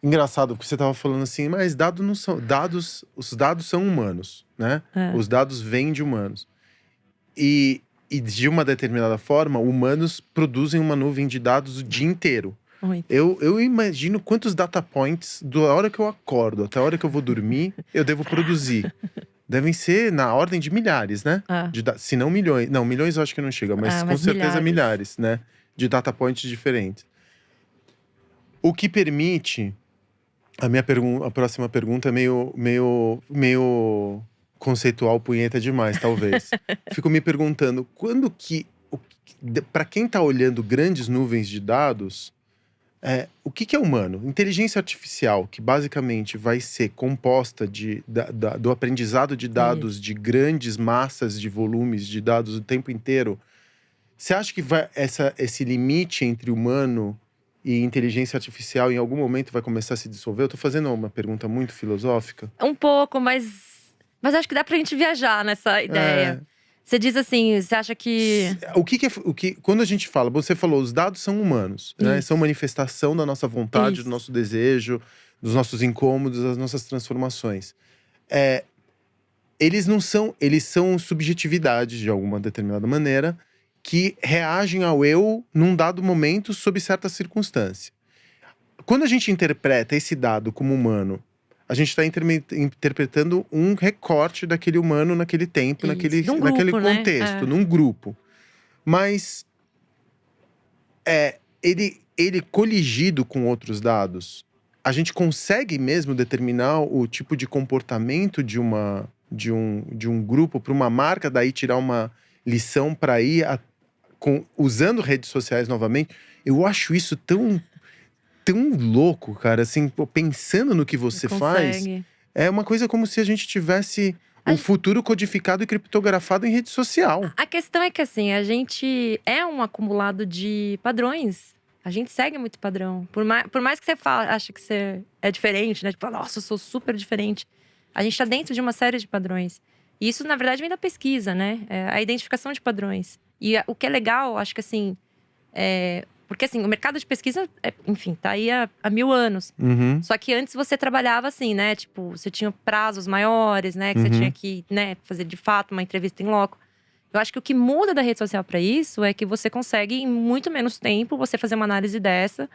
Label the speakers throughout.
Speaker 1: Engraçado, porque você estava falando assim, mas dados não são. Os dados são humanos, né?
Speaker 2: É.
Speaker 1: Os dados vêm de humanos. E de uma determinada forma, humanos produzem uma nuvem de dados o dia inteiro.
Speaker 2: Muito.
Speaker 1: Eu imagino quantos data points, da hora que eu acordo até a hora que eu vou dormir, eu devo produzir. Devem ser na ordem de milhares, né?
Speaker 2: Ah.
Speaker 1: Se não milhões. Não, milhões eu acho que não chega, mas com
Speaker 2: Mas
Speaker 1: certeza milhares, né? De data points diferentes. O que permite… A próxima pergunta é meio conceitual, punheta demais, talvez. Fico me perguntando, para quem está olhando grandes nuvens de dados, o que é humano? Inteligência artificial, que basicamente vai ser composta do aprendizado de dados de grandes massas de volumes de dados o tempo inteiro. Você acha que esse limite entre humano e inteligência artificial em algum momento vai começar a se dissolver? Eu tô fazendo uma pergunta muito filosófica.
Speaker 2: Um pouco, mas acho que dá pra gente viajar nessa ideia. Você diz assim, você acha que…
Speaker 1: Quando a gente fala, você falou, os dados são humanos, né? São manifestação da nossa vontade, do nosso desejo, dos nossos incômodos, das nossas transformações. Eles são subjetividades de alguma determinada maneira, que reagem ao eu num dado momento sob certa circunstância. Quando a gente interpreta esse dado como humano, a gente está interpretando um recorte daquele humano naquele tempo, naquele contexto, né? Num grupo. Mas ele coligido com outros dados, a gente consegue mesmo determinar o tipo de comportamento de um grupo para uma marca, daí tirar uma lição para ir usando redes sociais novamente. Eu acho isso tão louco, cara, assim, pensando no que você faz, é uma coisa como se a gente tivesse o futuro codificado e criptografado em rede social.
Speaker 2: A questão é que, assim, a gente é um acumulado de padrões. A gente segue muito padrão. Por mais que você acha que você é diferente, né? Tipo, nossa, eu sou super diferente. A gente tá dentro de uma série de padrões. E isso, na verdade, vem da pesquisa, né? A identificação de padrões. E o que é legal, acho que assim… porque assim, o mercado de pesquisa, enfim, tá aí há 1000 anos.
Speaker 1: Uhum.
Speaker 2: Só que antes você trabalhava assim, né? Tipo, você tinha prazos maiores, né? Que você tinha que, né, fazer de fato uma entrevista em loco. Eu acho que o que muda da rede social para isso é que você consegue, em muito menos tempo, você fazer uma análise dessa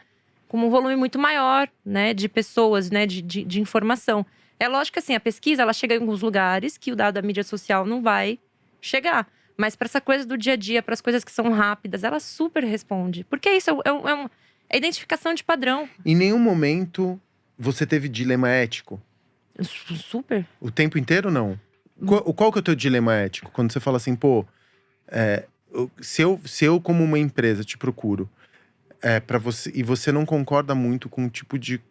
Speaker 2: com um volume muito maior, né? De pessoas, né? De informação. É lógico que assim, a pesquisa, ela chega em alguns lugares que o dado da mídia social não vai chegar. Mas para essa coisa do dia a dia, para as coisas que são rápidas, ela super responde. Porque isso é identificação de padrão.
Speaker 1: Em nenhum momento você teve dilema ético?
Speaker 2: Super.
Speaker 1: O tempo inteiro, não? Qual que é o teu dilema ético? Quando você fala assim, pô… se eu como uma empresa te procuro para você, e você não concorda muito com o tipo de…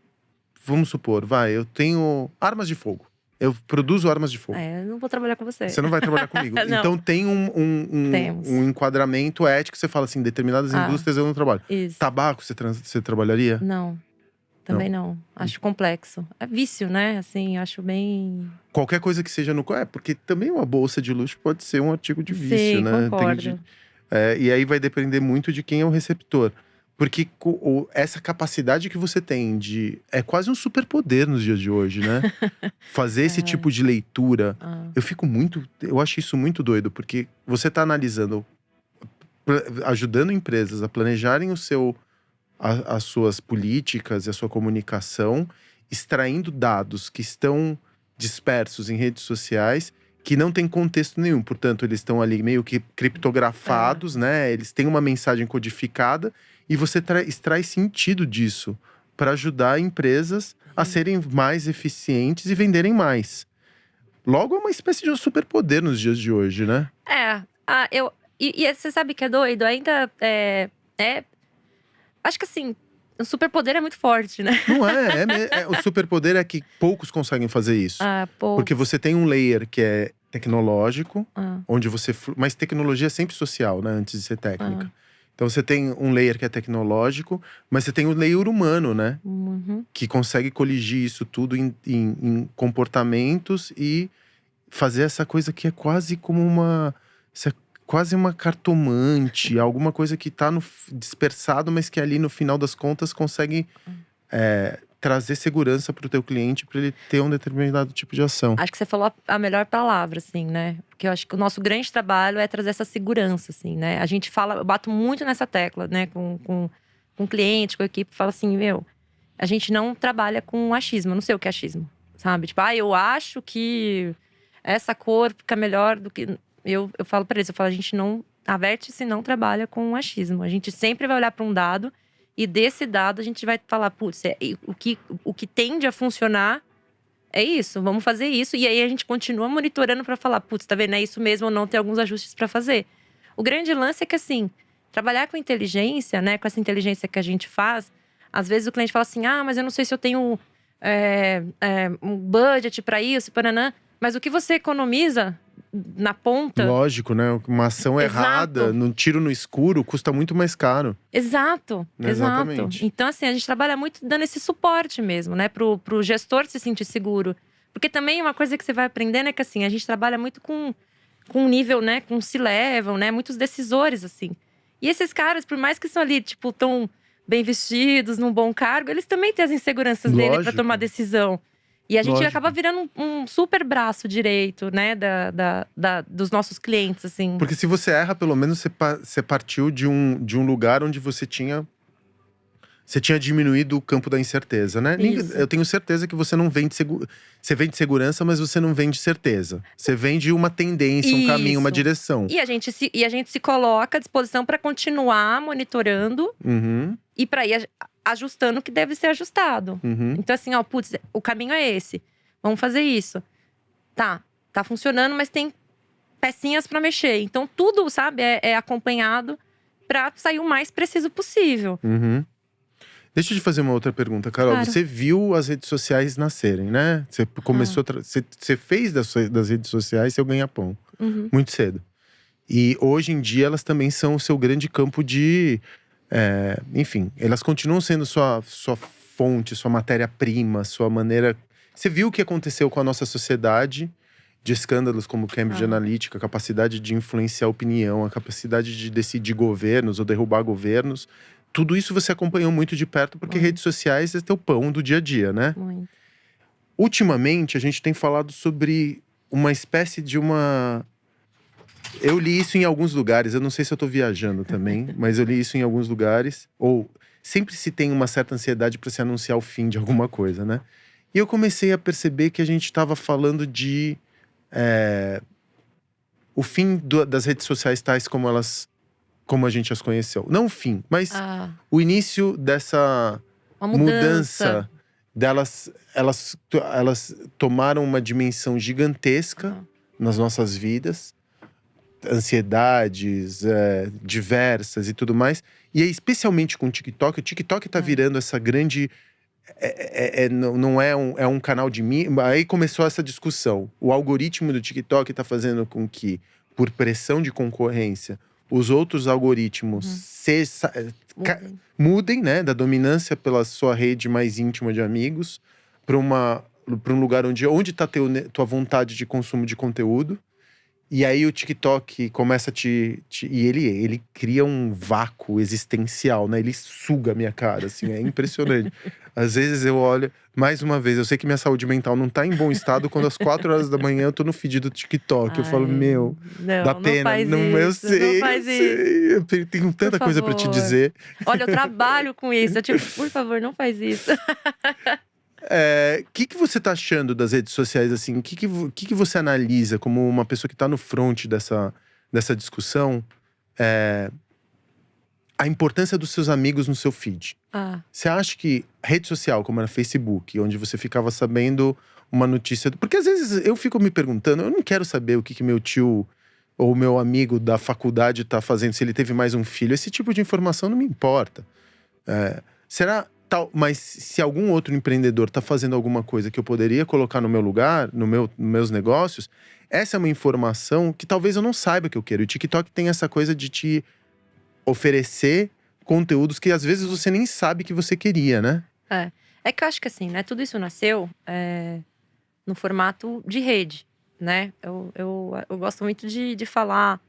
Speaker 1: Vamos supor, eu tenho armas de fogo. Eu produzo armas de fogo.
Speaker 2: Eu não vou trabalhar com você.
Speaker 1: Você não vai trabalhar comigo. Então tem um enquadramento ético. Você fala assim, determinadas indústrias eu não trabalho.
Speaker 2: Isso.
Speaker 1: Tabaco, você trabalharia?
Speaker 2: Não. Também não. Acho complexo. É vício, né? Assim, acho bem…
Speaker 1: Qualquer coisa que seja no… porque também uma bolsa de luxo pode ser um artigo de vício,
Speaker 2: Sim,
Speaker 1: né?
Speaker 2: concordo.
Speaker 1: E aí vai depender muito de quem é o receptor. Porque essa capacidade que você tem de… É quase um superpoder nos dias de hoje, né? Fazer esse tipo de leitura. Eu acho isso muito doido. Porque você tá analisando… Ajudando empresas a planejarem as suas políticas e a sua comunicação. Extraindo dados que estão dispersos em redes sociais. Que não tem contexto nenhum. Portanto, eles estão ali meio que criptografados, né? Eles têm uma mensagem codificada. E você extrai sentido disso para ajudar empresas a serem mais eficientes e venderem mais. Logo, é uma espécie de um superpoder nos dias de hoje, né?
Speaker 2: E você sabe que é doido? Ainda acho que assim, o superpoder é muito forte, né?
Speaker 1: Não o superpoder é que poucos conseguem fazer isso.
Speaker 2: Poucos.
Speaker 1: Porque você tem um layer que é tecnológico, onde você… Mas tecnologia é sempre social, né? Antes de ser técnica. Então você tem um layer que é tecnológico, mas você tem o layer humano, né?
Speaker 2: Uhum.
Speaker 1: Que consegue coligir isso tudo em comportamentos e fazer essa coisa que é quase como quase uma cartomante, alguma coisa que tá dispersado, mas que ali no final das contas consegue trazer segurança para o teu cliente para ele ter um determinado tipo de ação.
Speaker 2: Acho que você falou a melhor palavra, assim, né? Porque eu acho que o nosso grande trabalho é trazer essa segurança, assim, né? A gente fala, eu bato muito nessa tecla, né? Com cliente, com a equipe, fala assim, meu, a gente não trabalha com achismo, eu não sei o que é achismo, sabe? Tipo, eu acho que essa cor fica melhor do que… Eu falo pra eles, a gente não… A Vértice não trabalha com achismo. A gente sempre vai olhar para um dado e desse dado a gente vai falar, putz, o que tende a funcionar é isso, vamos fazer isso. E aí a gente continua monitorando para falar, putz, tá vendo, é isso mesmo ou não, tem alguns ajustes para fazer. O grande lance é que, assim, trabalhar com inteligência, né, com essa inteligência que a gente faz, às vezes o cliente fala assim, mas eu não sei se eu tenho um budget para isso, paranã. Mas o que você economiza na ponta…
Speaker 1: Lógico, né? Uma ação errada, num tiro no escuro, custa muito mais caro.
Speaker 2: Exato. Então, assim, a gente trabalha muito dando esse suporte mesmo, né? Pro gestor se sentir seguro. Porque também uma coisa que você vai aprendendo é que, assim, a gente trabalha muito com nível, né? Com C-level, né? Muitos decisores, assim. E esses caras, por mais que são ali, tipo, tão bem vestidos, num bom cargo, eles também têm as inseguranças dele para tomar decisão. E a gente acaba virando um super braço direito, né, dos nossos clientes, assim.
Speaker 1: Porque se você erra, pelo menos você partiu de um lugar onde você tinha diminuído o campo da incerteza, né? Eu tenho certeza que você não vende você vende segurança, mas você não vende certeza. Você vende uma tendência, um caminho, uma direção.
Speaker 2: E a gente se coloca à disposição para continuar monitorando e para ir ajustando o que deve ser ajustado. Então, assim, putz, o caminho é esse. Vamos fazer isso. Tá funcionando, mas tem pecinhas para mexer. Então, tudo, sabe, é acompanhado para sair o mais preciso possível.
Speaker 1: Deixa eu te fazer uma outra pergunta, Carol.
Speaker 2: Claro.
Speaker 1: Você viu as redes sociais nascerem, né? Você começou você fez das redes sociais seu ganha-pão. Muito cedo. E hoje em dia elas também são o seu grande campo de… enfim, elas continuam sendo sua fonte, sua matéria-prima, sua maneira… Você viu o que aconteceu com a nossa sociedade de escândalos como Cambridge Analytica, a capacidade de influenciar a opinião, a capacidade de decidir governos ou derrubar governos. Tudo isso você acompanhou muito de perto, porque redes sociais é teu pão do dia a dia, né?
Speaker 2: Muito.
Speaker 1: Ultimamente, a gente tem falado sobre uma espécie de uma… Eu li isso em alguns lugares, eu não sei se eu tô viajando também, mas eu li isso em alguns lugares. Ou sempre se tem uma certa ansiedade para se anunciar o fim de alguma coisa, né? E eu comecei a perceber que a gente estava falando de… o fim das redes sociais tais como a gente as conheceu. Não o fim, mas o início dessa mudança delas. Elas tomaram uma dimensão gigantesca nas nossas vidas. Ansiedades diversas e tudo mais. E aí, especialmente com o TikTok tá virando essa grande… não é um canal de mim. Aí começou essa discussão. O algoritmo do TikTok tá fazendo com que, por pressão de concorrência, os outros algoritmos mudem, né? Da dominância pela sua rede mais íntima de amigos para um lugar onde tá tua vontade de consumo de conteúdo. E aí o TikTok começa e ele cria um vácuo existencial, né? Ele suga a minha cara, assim, é impressionante. Às vezes eu olho, mais uma vez, eu sei que minha saúde mental não tá em bom estado quando às 4 horas da manhã eu tô no feed do TikTok. Eu falo, dá pena.
Speaker 2: Eu sei.
Speaker 1: Eu tenho tanta coisa pra te dizer.
Speaker 2: Olha, eu trabalho com isso. Eu tipo, por favor, não faz isso.
Speaker 1: O que você tá achando das redes sociais, assim? O que você analisa como uma pessoa que tá no front dessa discussão? A importância dos seus amigos no seu feed. Você acha que rede social, como era Facebook, onde você ficava sabendo uma notícia… Porque às vezes eu fico me perguntando, eu não quero saber o que meu tio ou meu amigo da faculdade tá fazendo, se ele teve mais um filho. Esse tipo de informação não me importa. Mas se algum outro empreendedor tá fazendo alguma coisa que eu poderia colocar no meu lugar, nos meus negócios, essa é uma informação que talvez eu não saiba que eu quero. E o TikTok tem essa coisa de te oferecer conteúdos que às vezes você nem sabe que você queria, né?
Speaker 2: É que eu acho que assim, né? Tudo isso nasceu no formato de rede, né? Eu gosto muito de falar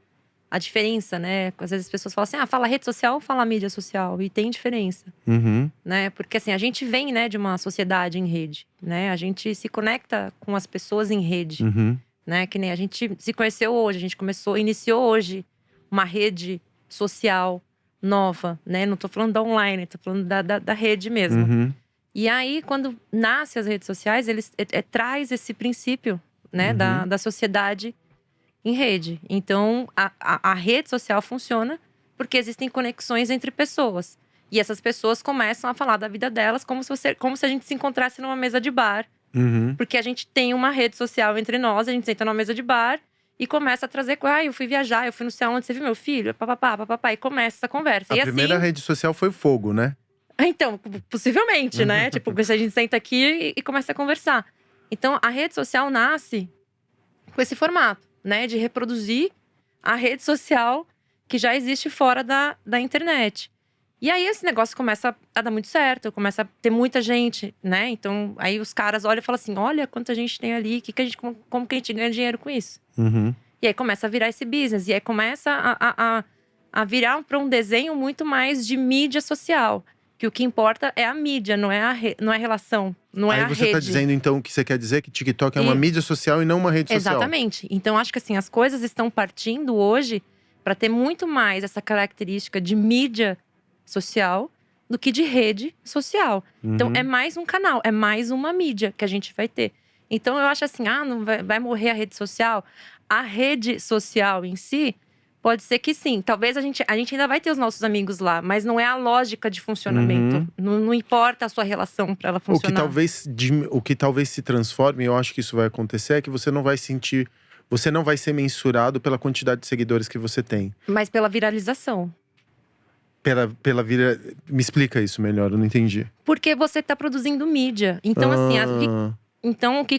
Speaker 2: a diferença, né? Às vezes as pessoas falam assim, fala rede social ou fala mídia social? E tem diferença, né? Porque assim, a gente vem, né, de uma sociedade em rede, né? A gente se conecta com as pessoas em rede, né? Que nem a gente se conheceu hoje, a gente iniciou hoje uma rede social nova, né? Não tô falando da online, tô falando da rede mesmo. E aí, quando nasce as redes sociais, eles traz esse princípio, né, da sociedade em rede. Então, a rede social funciona porque existem conexões entre pessoas. E essas pessoas começam a falar da vida delas como se a gente se encontrasse numa mesa de bar. Porque a gente tem uma rede social entre nós, a gente senta numa mesa de bar e começa a trazer… eu fui viajar, eu fui não sei aonde, você viu meu filho? Papapá, e começa essa conversa.
Speaker 1: A primeira rede social foi o fogo, né?
Speaker 2: Então, possivelmente, né? Tipo, a gente senta aqui e começa a conversar. Então, a rede social nasce com esse formato, né? De reproduzir a rede social que já existe fora da internet. E aí, esse negócio começa a dar muito certo. Começa a ter muita gente, né? Então, aí os caras olham e falam assim… olha quanta gente tem ali, como que a gente ganha dinheiro com isso? E aí, começa a virar esse business. E aí, começa a virar para um desenho muito mais de mídia social. Que o que importa é a mídia, não é a relação, não é a rede.
Speaker 1: Aí você tá dizendo, então, o que você quer dizer? Que TikTok é uma mídia social e não uma rede social.
Speaker 2: Exatamente. Então, acho que assim, as coisas estão partindo hoje para ter muito mais essa característica de mídia social do que de rede social. Então, é mais um canal, é mais uma mídia que a gente vai ter. Então, eu acho assim, não vai morrer a rede social. A rede social em si… pode ser que sim. Talvez a gente ainda vai ter os nossos amigos lá, mas não é a lógica de funcionamento. Não importa a sua relação para ela funcionar.
Speaker 1: O que talvez se transforme, eu acho que isso vai acontecer, é que você não vai ser mensurado pela quantidade de seguidores que você tem.
Speaker 2: Mas pela viralização.
Speaker 1: Me explica isso melhor, eu não entendi.
Speaker 2: Porque você tá produzindo mídia. Então, assim… Então, o que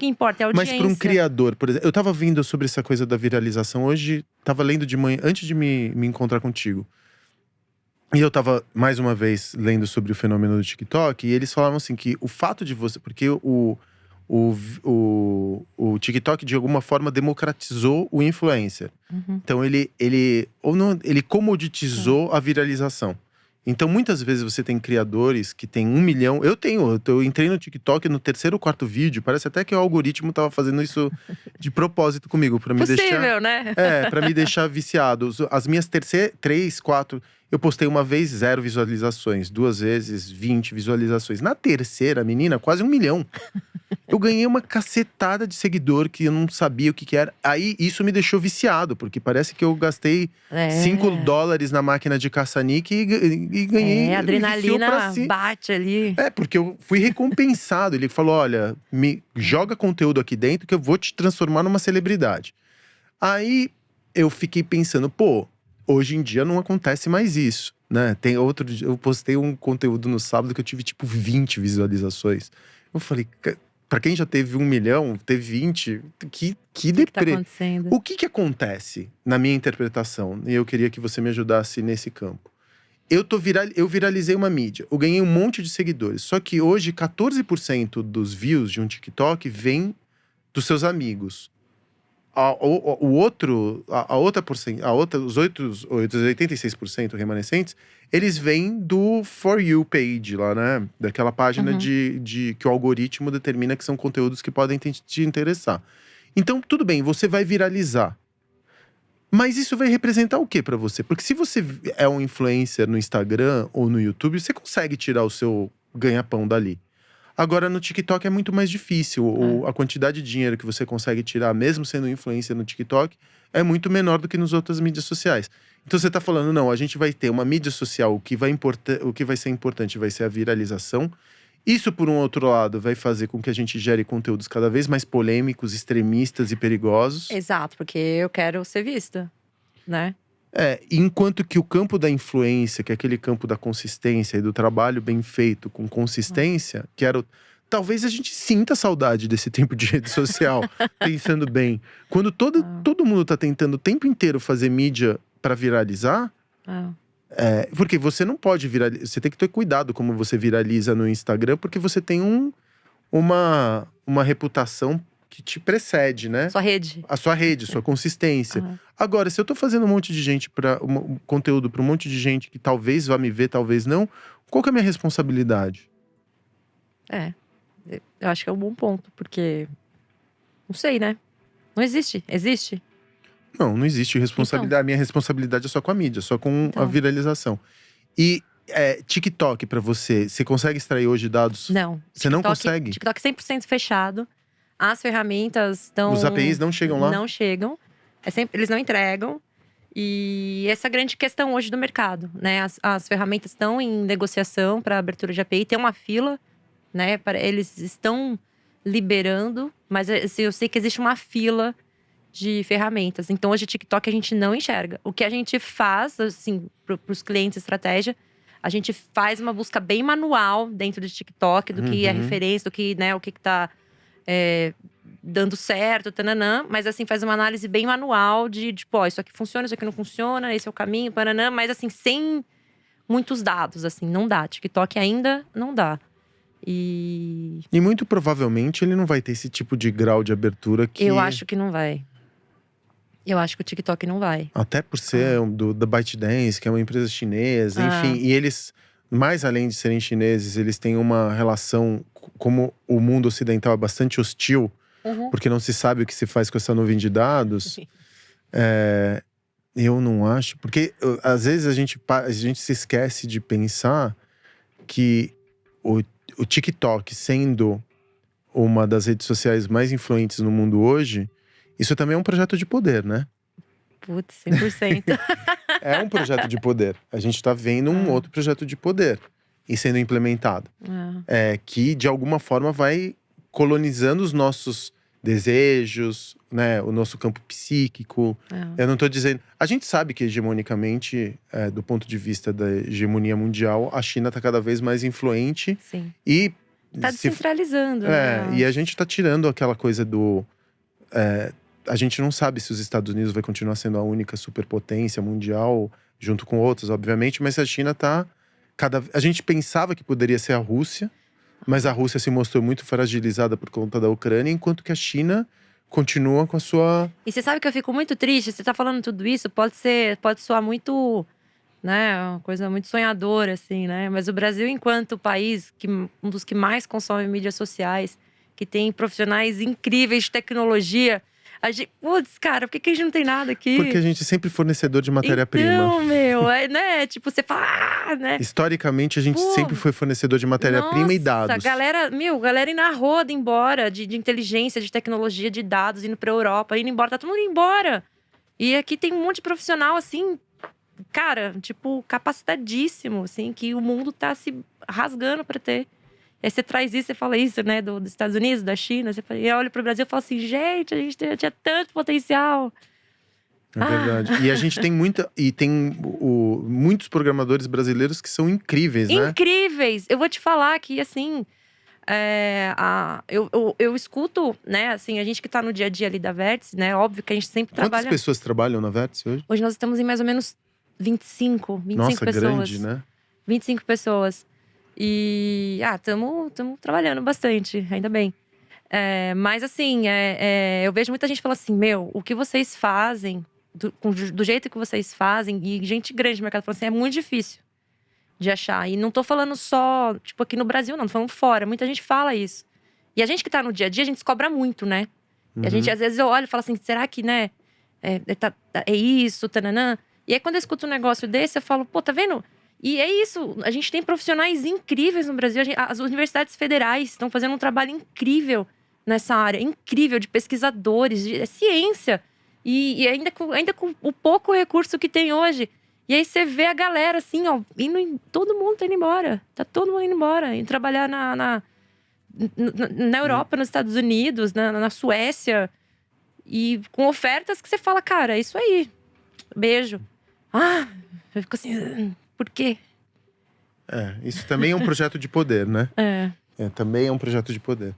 Speaker 2: importa é a audiência.
Speaker 1: Mas para um criador, por exemplo… eu tava vendo sobre essa coisa da viralização hoje. Tava lendo de manhã, antes de me encontrar contigo. E eu tava, mais uma vez, lendo sobre o fenômeno do TikTok. E eles falavam assim, que o fato de você… porque o TikTok, de alguma forma, democratizou o influencer. Então, ele comoditizou a viralização. Então, muitas vezes você tem criadores que tem 1 milhão… Eu entrei no TikTok no 3º ou 4º vídeo. Parece até que o algoritmo tava fazendo isso de propósito comigo. Pra me
Speaker 2: Possível, né?
Speaker 1: Pra me deixar viciado. As minhas 3, 4… eu postei uma vez 0 visualizações. 2 vezes 20 visualizações. Na terceira, menina, quase 1 milhão. Eu ganhei uma cacetada de seguidor que eu não sabia o que era. Aí, isso me deixou viciado. Porque parece que eu gastei $5 na máquina de caça-nique e ganhei…
Speaker 2: a adrenalina bate ali.
Speaker 1: Porque eu fui recompensado. Ele falou, olha, me joga conteúdo aqui dentro que eu vou te transformar numa celebridade. Aí, eu fiquei pensando, hoje em dia não acontece mais isso, né? Eu postei um conteúdo no sábado que eu tive tipo 20 visualizações. Eu falei… pra quem já teve 1 milhão, ter 20, que deprê.
Speaker 2: Tá acontecendo?
Speaker 1: O que acontece na minha interpretação? E eu queria que você me ajudasse nesse campo. Eu viralizei uma mídia, eu ganhei um monte de seguidores. Só que hoje, 14% dos views de um TikTok vem dos seus amigos. Os outros 86% remanescentes, eles vêm do For You page lá, né? Daquela página que o algoritmo determina que são conteúdos que podem te interessar. Então, tudo bem, você vai viralizar. Mas isso vai representar o que pra você? Porque se você é um influencer no Instagram ou no YouTube, você consegue tirar o seu ganha-pão dali. Agora, no TikTok é muito mais difícil. A quantidade de dinheiro que você consegue tirar, mesmo sendo influencer no TikTok, é muito menor do que nas outras mídias sociais. Então você tá falando, não, a gente vai ter uma mídia social, o que vai ser importante vai ser a viralização. Isso, por um outro lado, vai fazer com que a gente gere conteúdos cada vez mais polêmicos, extremistas e perigosos.
Speaker 2: Exato, porque eu quero ser vista, né?
Speaker 1: Enquanto que o campo da influência, que é aquele campo da consistência e do trabalho bem feito com consistência, talvez a gente sinta saudade desse tempo de rede social, pensando bem. Quando todo mundo tá tentando o tempo inteiro fazer mídia para viralizar, porque você não pode viralizar, você tem que ter cuidado como você viraliza no Instagram, porque você tem uma reputação que te precede, né?
Speaker 2: Sua rede.
Speaker 1: A sua rede, sua consistência.
Speaker 2: Aham.
Speaker 1: Agora, se eu tô fazendo um monte de gente um conteúdo para um monte de gente que talvez vá me ver, talvez não, qual que é a minha responsabilidade?
Speaker 2: Eu acho que é um bom ponto, porque… Não sei, né? Não existe. Existe?
Speaker 1: Não, não existe responsabilidade. A minha responsabilidade é só com a mídia, só com a
Speaker 2: Então.
Speaker 1: viralização. E TikTok pra você consegue extrair hoje dados?
Speaker 2: Não.
Speaker 1: Você não consegue?
Speaker 2: TikTok 100% fechado. As ferramentas estão…
Speaker 1: Os APIs não chegam lá?
Speaker 2: Não chegam. Eles não entregam. E essa é a grande questão hoje do mercado, né? As ferramentas estão em negociação para abertura de API. Tem uma fila, né? Eles estão liberando, mas assim, eu sei que existe uma fila de ferramentas. Então, hoje, o TikTok a gente não enxerga. O que a gente faz, assim, para os clientes, estratégia, a gente faz uma busca bem manual dentro do TikTok, do que é referência, do que, né, o que tá dando certo, tananã. Mas, assim, faz uma análise bem manual de tipo, ó, isso aqui funciona, isso aqui não funciona, esse é o caminho, pananã. Mas, assim, sem muitos dados, assim, não dá. TikTok ainda não dá. E
Speaker 1: muito provavelmente ele não vai ter esse tipo de grau de abertura que…
Speaker 2: eu acho que não vai. Eu acho que o TikTok não vai.
Speaker 1: Até por ser da ByteDance, que é uma empresa chinesa, enfim. E eles, mais além de serem chineses, eles têm uma relação… Como o mundo ocidental é bastante hostil, porque não se sabe o que se faz com essa nuvem de dados. Eu não acho… Porque às vezes a gente se esquece de pensar que o TikTok, sendo uma das redes sociais mais influentes no mundo hoje, isso também é um projeto de poder, né?
Speaker 2: Putz, 100%.
Speaker 1: É um projeto de poder. A gente tá vendo um outro projeto de poder e sendo implementado. Que, de alguma forma, vai colonizando os nossos desejos, né? O nosso campo psíquico. Eu não tô dizendo… A gente sabe que, hegemonicamente, do ponto de vista da hegemonia mundial, a China tá cada vez mais influente.
Speaker 2: Sim.
Speaker 1: E…
Speaker 2: Tá descentralizando, né?
Speaker 1: E a gente tá tirando aquela coisa do… a gente não sabe se os Estados Unidos vai continuar sendo a única superpotência mundial, junto com outros, obviamente. Mas a China tá… A gente pensava que poderia ser a Rússia, mas a Rússia se mostrou muito fragilizada por conta da Ucrânia, enquanto que a China continua com a sua…
Speaker 2: E você sabe que eu fico muito triste, você tá falando tudo isso, pode soar muito, né, uma coisa muito sonhadora, assim, né? Mas o Brasil, enquanto país, um dos que mais consome mídias sociais, que tem profissionais incríveis de tecnologia… Putz, cara, por que a gente não tem nada aqui?
Speaker 1: Porque a gente é sempre fornecedor de matéria-prima.
Speaker 2: Então, né? Tipo, você fala, né?
Speaker 1: Historicamente, a gente sempre foi fornecedor de matéria-prima e dados.
Speaker 2: Galera indo na roda embora de inteligência, de tecnologia, de dados, indo pra Europa, indo embora, tá todo mundo indo embora. E aqui tem um monte de profissional, assim, cara, tipo, capacitadíssimo, assim, que o mundo tá se rasgando pra ter. Aí você traz isso, você fala isso, né, dos Estados Unidos, da China. E olha pro Brasil e fala assim, gente, a gente tinha tanto potencial.
Speaker 1: É verdade. E a gente tem muitos programadores brasileiros que são incríveis, né?
Speaker 2: Incríveis! Eu vou te falar que, assim… eu escuto, né, assim, a gente que tá no dia a dia ali da Vértice, né, óbvio que a gente sempre trabalha…
Speaker 1: Quantas pessoas trabalham na Vértice hoje?
Speaker 2: Hoje nós estamos em mais ou menos 25
Speaker 1: Nossa,
Speaker 2: pessoas.
Speaker 1: grande, né?
Speaker 2: 25 pessoas. E, estamos trabalhando bastante, ainda bem. Mas assim, eu vejo muita gente falando assim, o que vocês fazem, do jeito que vocês fazem, e gente grande no mercado falando assim, é muito difícil de achar. E não tô falando só, tipo, aqui no Brasil, não, tô falando fora. Muita gente fala isso. E a gente que tá no dia a dia, a gente se cobra muito, né? E a gente, às vezes, eu olho e falo assim, será que, né, é isso, tananã? E aí, quando eu escuto um negócio desse, eu falo, pô, tá vendo? E é isso, a gente tem profissionais incríveis no Brasil. As universidades federais estão fazendo um trabalho incrível nessa área. Incrível, de pesquisadores, é ciência. E ainda com o pouco recurso que tem hoje. E aí você vê a galera assim, ó, todo mundo tá indo embora. Tá todo mundo indo embora. Indo trabalhar na Europa, nos Estados Unidos, na Suécia. E com ofertas que você fala, cara, é isso aí. Beijo. Eu fico assim… Por quê?
Speaker 1: Isso também é um projeto de poder, né? Também é um projeto de poder.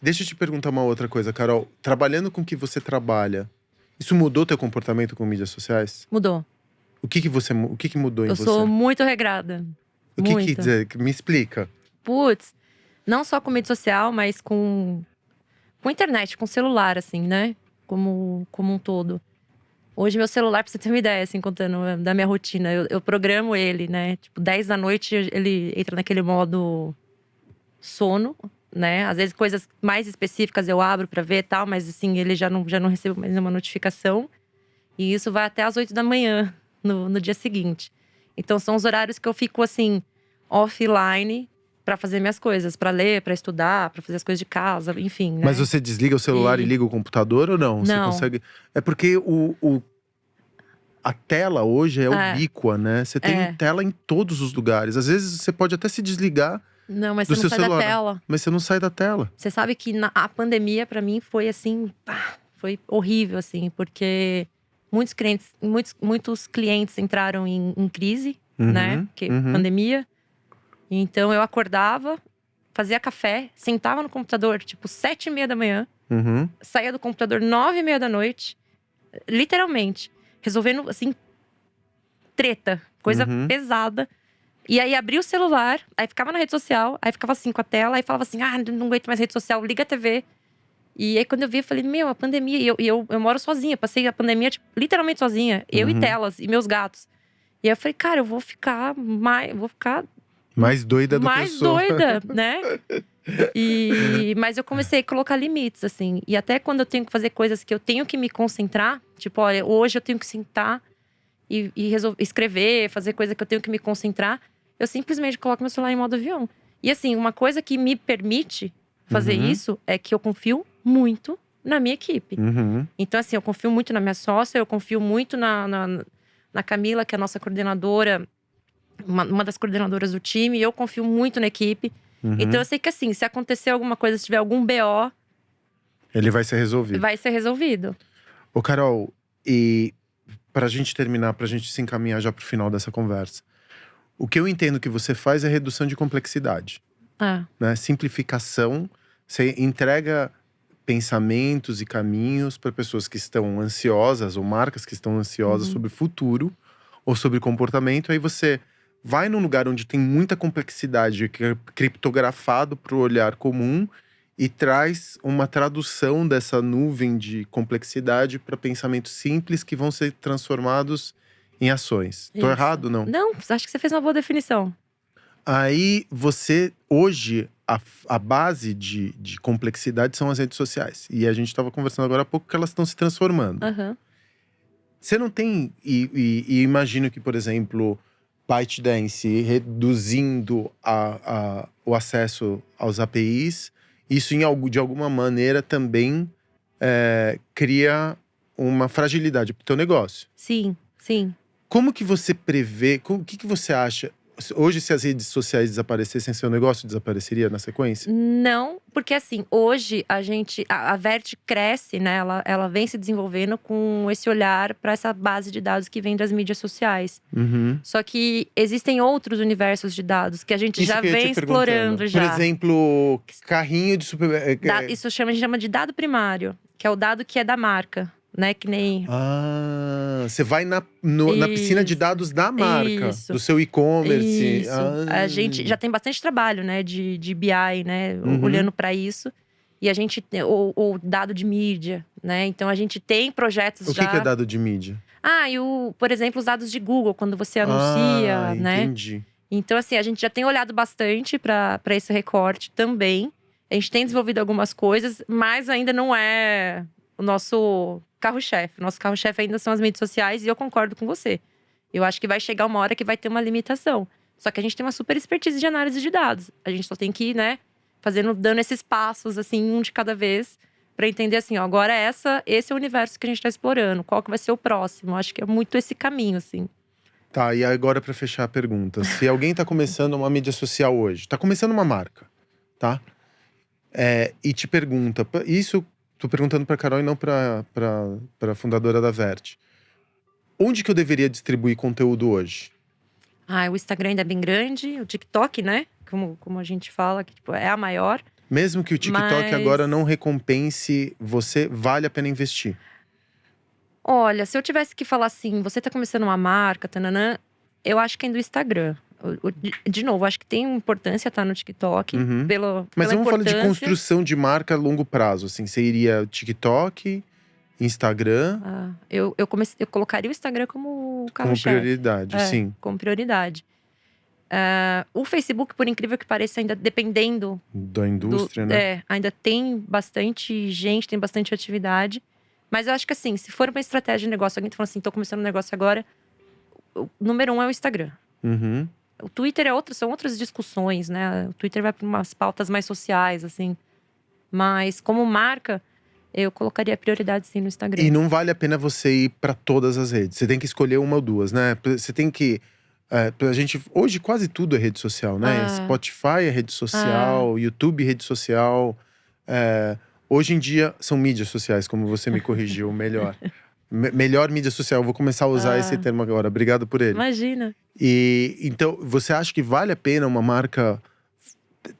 Speaker 1: Deixa eu te perguntar uma outra coisa, Carol. Trabalhando com o que você trabalha, isso mudou teu comportamento com mídias sociais?
Speaker 2: Mudou.
Speaker 1: O que mudou em você?
Speaker 2: Eu sou muito regrada.
Speaker 1: O que quer dizer? Me explica.
Speaker 2: Putz, não só com mídia social, mas com com internet, com celular, assim, né? Como um todo. Hoje, meu celular, pra você ter uma ideia, assim, contando da minha rotina, eu programo ele, né? Tipo, 10 da noite, ele entra naquele modo sono, né? Às vezes, coisas mais específicas eu abro pra ver e tal, mas assim, ele já não recebe mais nenhuma notificação. E isso vai até as 8 da manhã, no dia seguinte. Então, são os horários que eu fico, assim, offline pra fazer minhas coisas, pra ler, pra estudar, pra fazer as coisas de casa, enfim, né?
Speaker 1: Mas você desliga o celular e liga o computador ou não? Você
Speaker 2: Não.
Speaker 1: consegue… É porque a tela hoje é ubíqua, né? Você tem tela em todos os lugares. Às vezes você pode até se desligar
Speaker 2: Não, mas
Speaker 1: do
Speaker 2: você
Speaker 1: seu
Speaker 2: não sai
Speaker 1: celular,
Speaker 2: da tela.
Speaker 1: mas você não sai da tela.
Speaker 2: Você sabe que a pandemia, pra mim, foi assim… foi horrível, assim. Porque muitos clientes entraram em crise, né? Porque pandemia. Então, eu acordava, fazia café, sentava no computador, tipo, 7h30 da manhã. Saía do computador 9h30 da noite. Literalmente. Resolvendo, assim, treta. Coisa pesada. E aí, abria o celular, aí ficava na rede social. Aí ficava assim, com a tela. Aí falava assim, não aguento mais rede social, liga a TV. E aí, quando eu vi, eu falei, a pandemia. E eu moro sozinha, passei a pandemia, tipo, literalmente sozinha. Eu e telas, e meus gatos. E aí, eu falei, cara, eu vou ficar
Speaker 1: mais doida do que eu sou.
Speaker 2: Mais doida, né? Mas eu comecei a colocar limites, assim. E até quando eu tenho que fazer coisas que eu tenho que me concentrar. Tipo, olha, hoje eu tenho que sentar e escrever, fazer coisa que eu tenho que me concentrar. Eu simplesmente coloco meu celular em modo avião. E assim, uma coisa que me permite fazer isso é que eu confio muito na minha equipe. Então assim, eu confio muito na minha sócia, eu confio muito na Camila, que é a nossa coordenadora, uma das coordenadoras do time. E eu confio muito na equipe. Então eu sei que assim, se acontecer alguma coisa, se tiver algum BO…
Speaker 1: ele vai ser resolvido.
Speaker 2: Vai ser resolvido.
Speaker 1: Ô Carol, e pra gente terminar, pra gente se encaminhar já pro final dessa conversa. O que eu entendo que você faz é redução de complexidade. Né? Simplificação. Você entrega pensamentos e caminhos para pessoas que estão ansiosas, ou marcas que estão ansiosas sobre o futuro ou sobre comportamento. Aí você vai num lugar onde tem muita complexidade, que é criptografado para o olhar comum, e traz uma tradução dessa nuvem de complexidade para pensamentos simples que vão ser transformados em ações. Tô errado, não?
Speaker 2: Não, acho que você fez uma boa definição.
Speaker 1: Aí você, hoje, a base de complexidade são as redes sociais. E a gente estava conversando agora há pouco que elas estão se transformando. Você não tem… E imagino que, por exemplo, ByteDance reduzindo o acesso aos APIs, isso de alguma maneira também cria uma fragilidade para o teu negócio.
Speaker 2: Sim, sim.
Speaker 1: Como que você prevê, o que você acha… Hoje, se as redes sociais desaparecessem, seu negócio desapareceria na sequência?
Speaker 2: Não, porque assim, hoje a Vert cresce, né? Ela vem se desenvolvendo com esse olhar para essa base de dados que vem das mídias sociais. Só que existem outros universos de dados que a gente já vem explorando já.
Speaker 1: Por exemplo, carrinho de supermercado.
Speaker 2: Isso a gente chama de dado primário, que é o dado que é da marca. Né, que nem…
Speaker 1: você vai na piscina de dados da marca, do seu e-commerce.
Speaker 2: Isso. A gente já tem bastante trabalho, né, de BI, né, olhando para isso. E a gente tem o dado de mídia, né? Então a gente tem projetos já…
Speaker 1: O que é dado de mídia?
Speaker 2: Por exemplo, os dados de Google, quando você anuncia, né?
Speaker 1: Entendi.
Speaker 2: Então assim, a gente já tem olhado bastante para esse recorte também. A gente tem desenvolvido algumas coisas, mas ainda não é o nosso carro-chefe. Nosso carro-chefe ainda são as mídias sociais, e eu concordo com você. Eu acho que vai chegar uma hora que vai ter uma limitação. Só que a gente tem uma super expertise de análise de dados. A gente só tem que ir, né, dando esses passos, assim, um de cada vez, para entender assim, ó, agora esse é o universo que a gente tá explorando. Qual que vai ser o próximo? Acho que é muito esse caminho, assim.
Speaker 1: Tá, e agora para fechar a pergunta. Se alguém tá começando uma mídia social hoje, tá começando uma marca, tá? E te pergunta, isso… Tô perguntando pra Carol e não pra fundadora da Vert. Onde que eu deveria distribuir conteúdo hoje?
Speaker 2: O Instagram ainda é bem grande. O TikTok, né? Como a gente fala, que tipo, é a maior.
Speaker 1: Mesmo que o TikTok agora não recompense você, vale a pena investir?
Speaker 2: Olha, se eu tivesse que falar assim, você tá começando uma marca, tananã, eu acho que é do Instagram. De novo, acho que tem importância estar no TikTok.
Speaker 1: Mas
Speaker 2: pela
Speaker 1: vamos falar de
Speaker 2: importância.
Speaker 1: construção de marca a longo prazo, assim. Você iria TikTok, Instagram,
Speaker 2: Eu colocaria o Instagram como
Speaker 1: como
Speaker 2: carro-chefe.
Speaker 1: prioridade, sim.
Speaker 2: Como prioridade. O Facebook, por incrível que pareça, ainda dependendo
Speaker 1: Da indústria, né?
Speaker 2: ainda tem bastante gente, tem bastante atividade. Mas eu acho que assim, se for uma estratégia de negócio, alguém tá falando assim, tô começando um negócio agora, o número 1 é o Instagram.
Speaker 1: Uhum.
Speaker 2: O Twitter são outras discussões, né? O Twitter vai para umas pautas mais sociais, assim. Mas como marca, eu colocaria prioridade sim no Instagram.
Speaker 1: E não vale a pena você ir para todas as redes. Você tem que escolher uma ou duas, né? Você tem que… pra gente, hoje quase tudo é rede social, né? Spotify é rede social, YouTube é rede social. Hoje em dia são mídias sociais, como você me corrigiu, melhor. Melhor mídia social, eu vou começar a usar esse termo agora. Obrigado por ele.
Speaker 2: Imagina.
Speaker 1: E então, você acha que vale a pena uma marca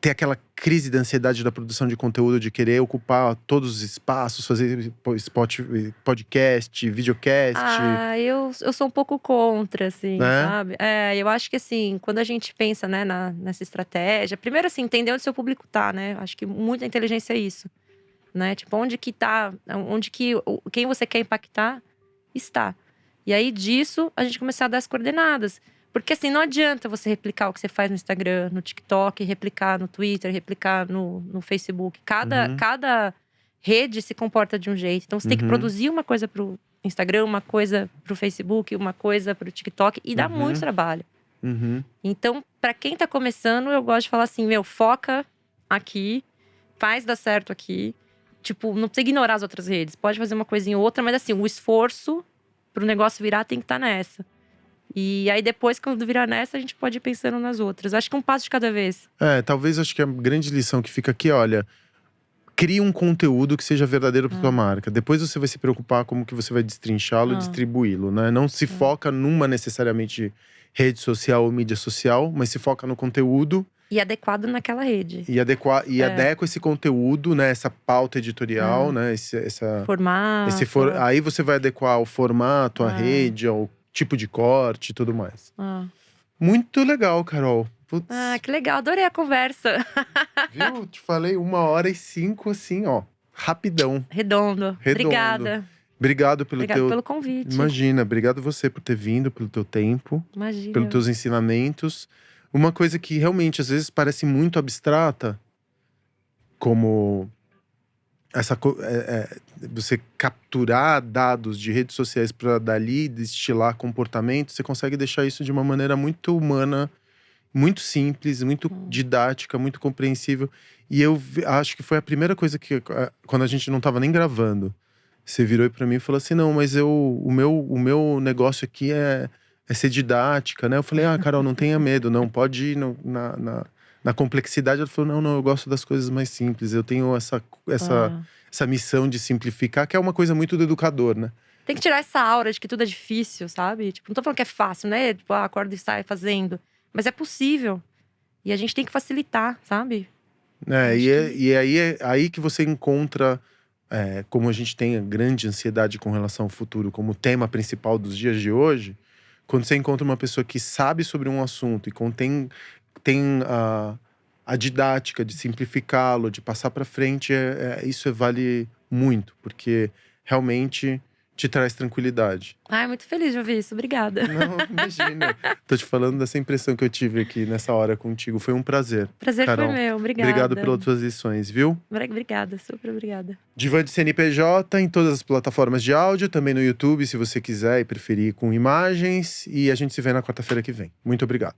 Speaker 1: ter aquela crise da ansiedade da produção de conteúdo, de querer ocupar todos os espaços, fazer podcast, videocast?
Speaker 2: Eu sou um pouco contra, assim,
Speaker 1: Né?
Speaker 2: sabe? Eu acho que assim, quando a gente pensa, né, nessa estratégia, primeiro assim, entender onde seu público tá, né? Acho que muita inteligência é isso, né? Tipo, onde que quem você quer impactar está. E aí disso, a gente começar a dar as coordenadas. Porque assim, não adianta você replicar o que você faz no Instagram, no TikTok, replicar no Twitter, replicar no Facebook. Cada rede se comporta de um jeito. Então você tem que produzir uma coisa pro Instagram, uma coisa pro Facebook, uma coisa pro TikTok. E dá muito trabalho. Então, pra quem tá começando, eu gosto de falar assim, foca aqui, faz dar certo aqui. Tipo, não precisa ignorar as outras redes. Pode fazer uma coisinha ou outra, mas assim, o esforço pro negócio virar tem que estar nessa. E aí depois, quando virar nessa, a gente pode ir pensando nas outras. Acho que um passo de cada vez.
Speaker 1: Talvez, acho que a grande lição que fica aqui, olha… Crie um conteúdo que seja verdadeiro para tua marca. Depois você vai se preocupar como que você vai destrinchá-lo e distribuí-lo, né? Não se foca numa necessariamente rede social ou mídia social, mas se foca no conteúdo.
Speaker 2: E adequado naquela rede.
Speaker 1: E adequa esse conteúdo, né? Essa pauta editorial, né?
Speaker 2: Formato.
Speaker 1: Aí você vai adequar o formato, a rede, ao tipo de corte e tudo mais. Muito legal, Carol. Putz.
Speaker 2: Que legal. Adorei a conversa.
Speaker 1: Viu? Te falei 1h05, assim, ó. Rapidão.
Speaker 2: Redondo. Obrigada.
Speaker 1: Obrigado
Speaker 2: pelo convite.
Speaker 1: Imagina, obrigado você por ter vindo, pelo teu tempo.
Speaker 2: Imagina.
Speaker 1: Pelos teus ensinamentos. Uma coisa que realmente, às vezes, parece muito abstrata. Como… você capturar dados de redes sociais para dali destilar comportamento. Você consegue deixar isso de uma maneira muito humana, muito simples, muito didática, muito compreensível. E eu acho que foi a primeira coisa que, quando a gente não estava nem gravando, você virou para mim e falou assim, não, mas o meu negócio aqui é ser didática, né? Eu falei, Carol, não tenha medo, não, pode ir na complexidade. Ela falou, não, eu gosto das coisas mais simples. Eu tenho essa missão de simplificar, que é uma coisa muito do educador, né?
Speaker 2: Tem que tirar essa aura de que tudo é difícil, sabe? Tipo, não tô falando que é fácil, né? Tipo, acorda e sai fazendo. Mas é possível. E a gente tem que facilitar, sabe?
Speaker 1: É aí que você encontra… como a gente tem a grande ansiedade com relação ao futuro como tema principal dos dias de hoje, quando você encontra uma pessoa que sabe sobre um assunto e tem a didática de simplificá-lo, de passar para frente, isso vale muito, porque realmente te traz tranquilidade.
Speaker 2: Muito feliz de ouvir isso, obrigada.
Speaker 1: Não, imagina. Tô te falando dessa impressão que eu tive aqui nessa hora contigo. Foi um prazer.
Speaker 2: Prazer
Speaker 1: Carol.
Speaker 2: foi meu, obrigada.
Speaker 1: Obrigado pelas tuas lições, viu?
Speaker 2: Obrigada, super obrigada.
Speaker 1: Divã de CNPJ em todas as plataformas de áudio, também no YouTube, se você quiser e preferir, com imagens. E a gente se vê na quarta-feira que vem. Muito obrigado.